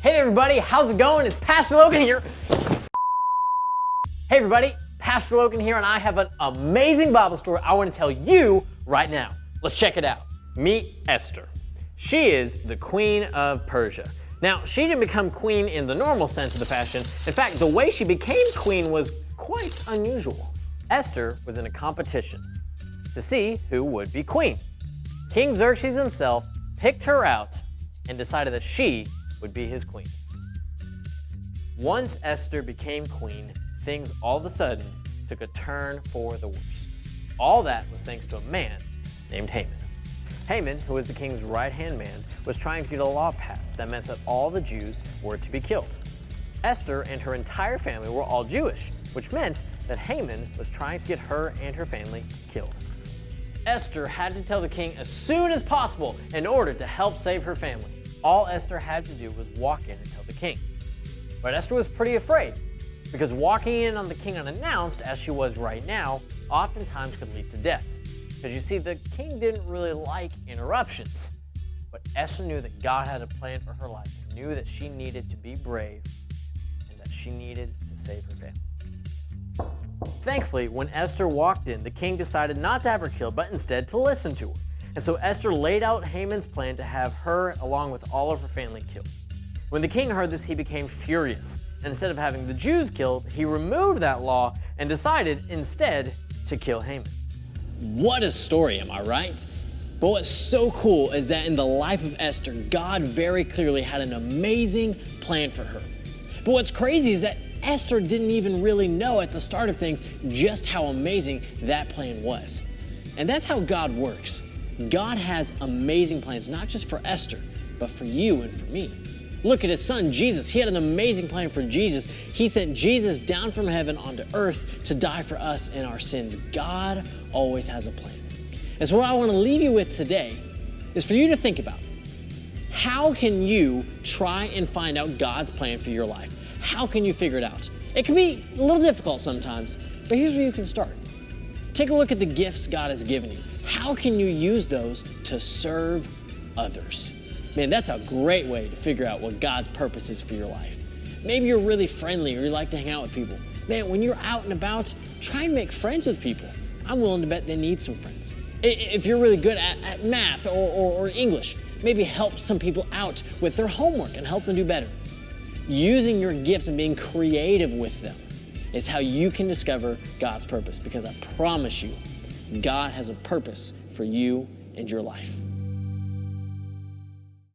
Hey everybody, how's it going? It's Pastor Logan here. Hey everybody, Pastor Logan here, and I have an amazing Bible story I want to tell you right now. Let's check it out. Meet Esther. She is the queen of Persia. Now, she didn't become queen in the normal sense of the fashion. In fact, the way she became queen was quite unusual. Esther was in a competition to see who would be queen. King Xerxes himself picked her out and decided that she would be his queen. Once Esther became queen, things all of a sudden took a turn for the worst. All that was thanks to a man named Haman. Haman, who was the king's right-hand man, was trying to get a law passed that meant that all the Jews were to be killed. Esther and her entire family were all Jewish, which meant that Haman was trying to get her and her family killed. Esther had to tell the king as soon as possible in order to help save her family. All Esther had to do was walk in and tell the king. But Esther was pretty afraid, because walking in on the king unannounced, as she was right now, oftentimes could lead to death. Because you see, the king didn't really like interruptions. But Esther knew that God had a plan for her life, and knew that she needed to be brave, and that she needed to save her family. Thankfully, when Esther walked in, the king decided not to have her killed, but instead to listen to her. And so Esther laid out Haman's plan to have her, along with all of her family, killed. When the king heard this, he became furious. And instead of having the Jews killed, he removed that law and decided instead to kill Haman. What a story, am I right? But what's so cool is that in the life of Esther, God very clearly had an amazing plan for her. But what's crazy is that Esther didn't even really know at the start of things just how amazing that plan was. And that's how God works. God has amazing plans, not just for Esther, but for you and for me. Look at his son, Jesus. He had an amazing plan for Jesus. He sent Jesus down from heaven onto earth to die for us and our sins. God always has a plan. And so what I want to leave you with today is for you to think about, how can you try and find out God's plan for your life? How can you figure it out? It can be a little difficult sometimes, but here's where you can start. Take a look at the gifts God has given you. How can you use those to serve others? Man, that's a great way to figure out what God's purpose is for your life. Maybe you're really friendly or you like to hang out with people. Man, when you're out and about, try and make friends with people. I'm willing to bet they need some friends. If you're really good at math or English, maybe help some people out with their homework and help them do better. Using your gifts and being creative with them is how you can discover God's purpose, because I promise you, God has a purpose for you and your life.